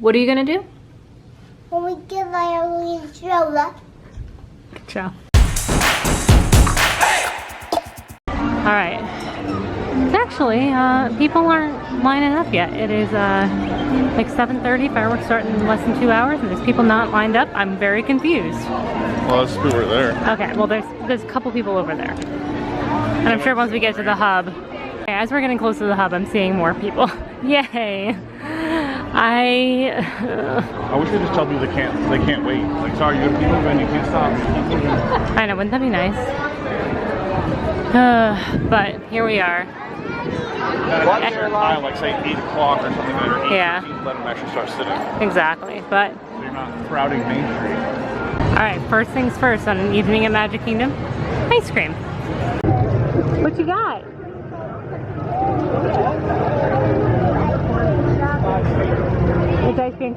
What are you gonna do? When we get my own stroller. Ciao. All right. Actually, people aren't lining up yet. It is like 7:30. Fireworks start in less than 2 hours, and there's people not lined up. I'm very confused. Well, that's people there. Okay, well there's a couple people over there, and I'm sure once we get to the hub, okay, as we're getting close to the hub, I'm seeing more people. Yay! I wish they just tell people they can't wait. Like, sorry, you're gonna keep moving, you can't stop. I know, wouldn't that be nice? But here we are. Time, like say 8 o'clock or something like that, or 8:15, Yeah. let them actually start sitting. Exactly, but So you're not crowding Main Street. all right. First things first. On an evening at Magic Kingdom, ice cream. What you got? It's ice cream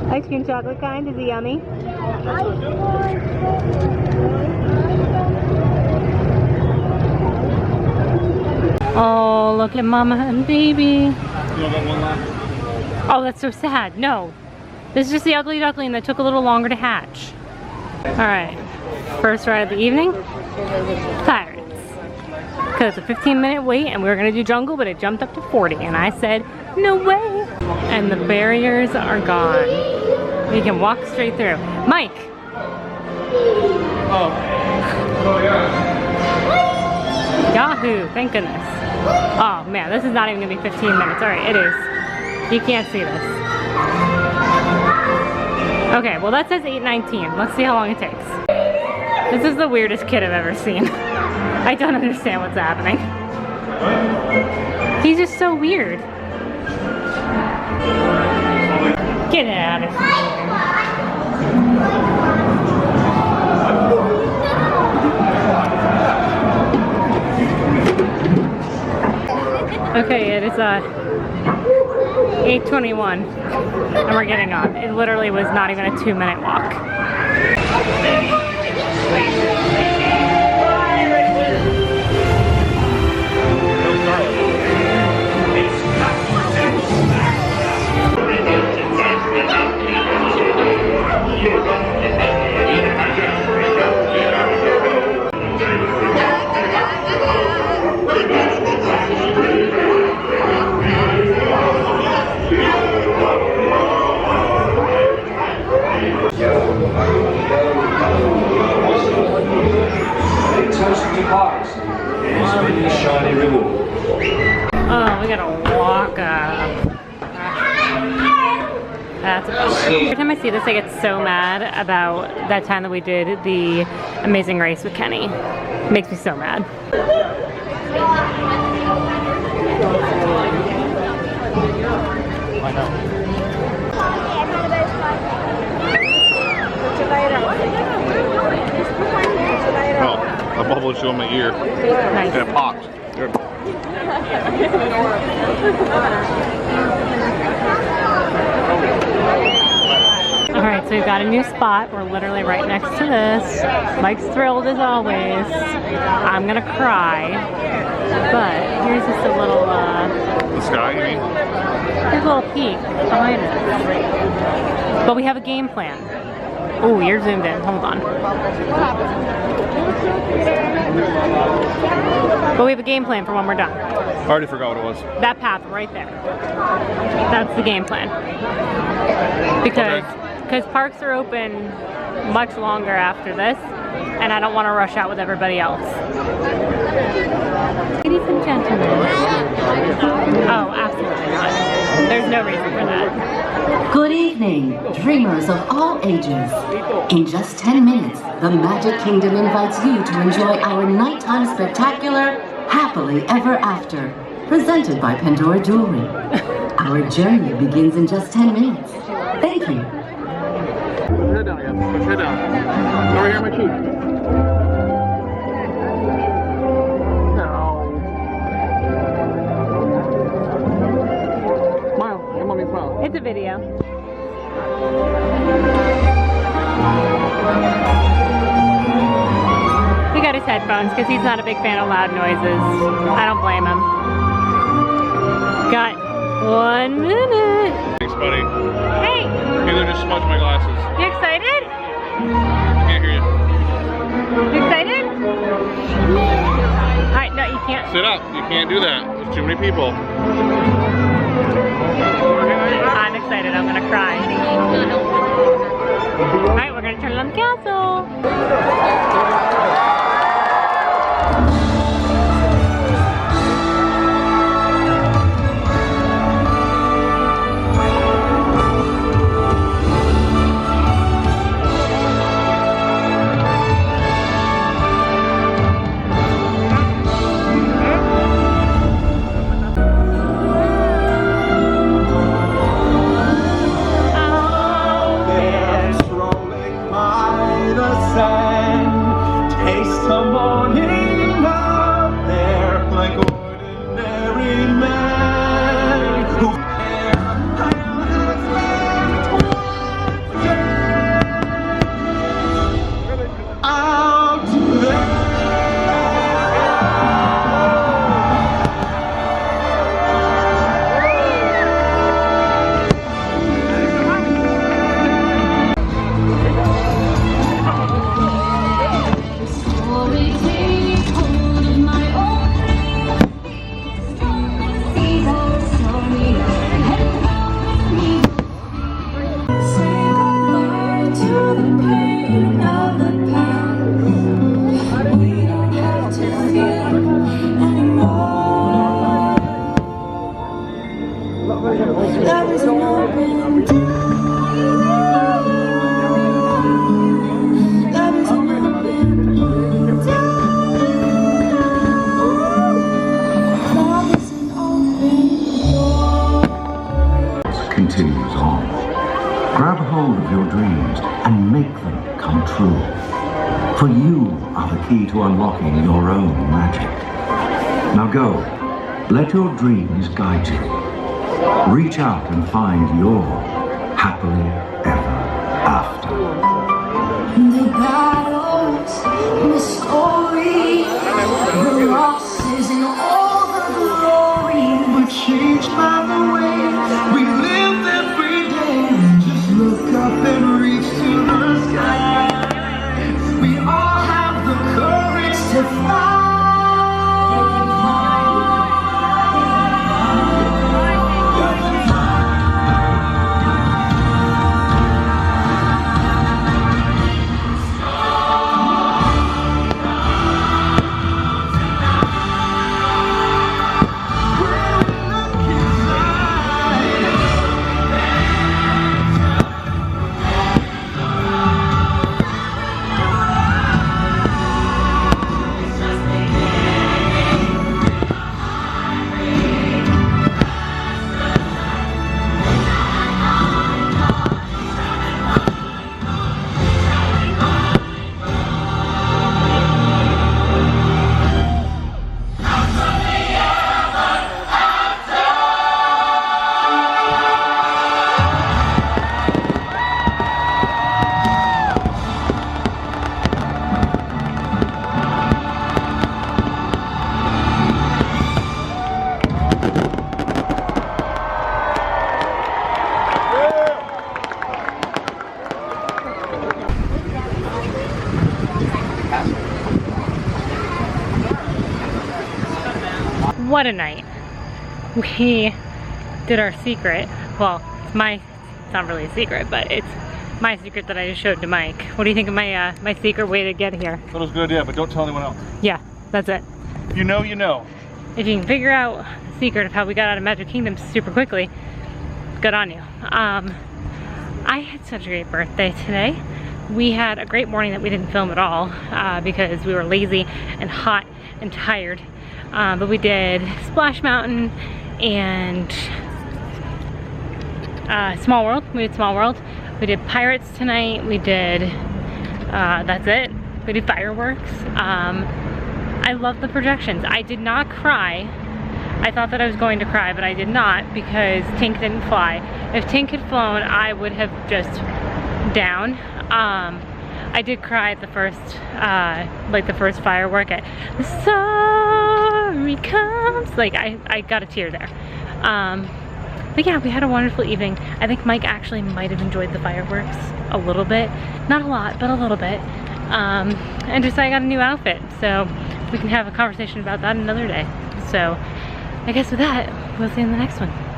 ice cream chocolate kind. Is it yummy? Oh, look at Mama and Baby. You don't got one left? Oh, that's so sad. No. This is just the ugly duckling that took a little longer to hatch. Alright. First ride of the evening. Pirates. Because it's a 15-minute wait and we were going to do jungle, but it jumped up to 40. And I said, no way. And the barriers are gone. We can walk straight through. Mike. Oh. Oh, yeah. Yahoo. Thank goodness. Oh, man. This is not even going to be 15 minutes. Alright, it is. You can't see this. Okay, well that says 8:19. Let's see how long it takes. This is the weirdest kid I've ever seen. I don't understand what's happening. He's just so weird. Get out of here. Okay, it is 8:21 and we're getting on. It literally was not even a 2-minute walk. Oh, we gotta walk up. That's every time I see this, I get so mad about that time that we did the Amazing Race with Kenny. It makes me so mad. I know. Oh, a bubble chew in my ear. Nice. And it popped. Good. Alright, so we've got a new spot. We're literally right next to this. Mike's thrilled as always. I'm gonna cry. But here's just a little, The sky, you mean? here's a little peek behind us. But we have a game plan. Oh, you're zoomed in. Hold on. But we have a game plan for when we're done. I already forgot what it was. That path right there. That's the game plan. Because parks are open much longer after this, and I don't want to rush out with everybody else. Ladies and gentlemen. Oh, absolutely not. There's no reason for that. Good evening, dreamers of all ages. In just 10 minutes, the Magic Kingdom invites you to enjoy our nighttime spectacular Happily Ever After, presented by Pandora Jewelry. Our journey begins in just 10 minutes. Thank you. Put your head down again. Put your head down. Over here, my cheek. No. Smile. Your mommy smile. It's a video. He got his headphones because he's not a big fan of loud noises. I don't blame him. Got 1 minute. Thanks, buddy. Hey, Taylor just smudged my glasses. you excited? Can't hear you. You excited? Alright, no, you can't. Sit up. You can't do that. There's too many people. I'm excited, I'm gonna cry. Alright, we're gonna turn it on the castle. Continues on. Grab hold of your dreams and make them come true. For you are the key to unlocking your own magic. Now go, let your dreams guide you. Reach out and find your happily ever after. The battles, the story, the losses and all the glory were changed by the way we live every day. Just look up and reach to the sky. We all have the courage to fly. What a night. We did our secret. Well, it's not really a secret, but it's my secret that I just showed to Mike. What do you think of my my secret way to get here? That was a good idea, but don't tell anyone else. Yeah, that's it. If you know, you know. If you can figure out the secret of how we got out of Magic Kingdom super quickly, good on you. I had such a great birthday today. We had a great morning that we didn't film at all because we were lazy and hot and tired. But we did Splash Mountain and Small World. We did Small World. We did Pirates tonight. We did, that's it. We did fireworks. I love the projections. I did not cry. I thought that I was going to cry, but I did not because Tink didn't fly. If Tink had flown, I would have just down. I did cry at the first, like the first firework at The Sorry Comes. Like I got a tear there. But yeah, we had a wonderful evening. I think Mike actually might have enjoyed the fireworks a little bit. Not a lot, but a little bit. And just I got a new outfit, so we can have a conversation about that another day. So I guess with that, we'll see you in the next one.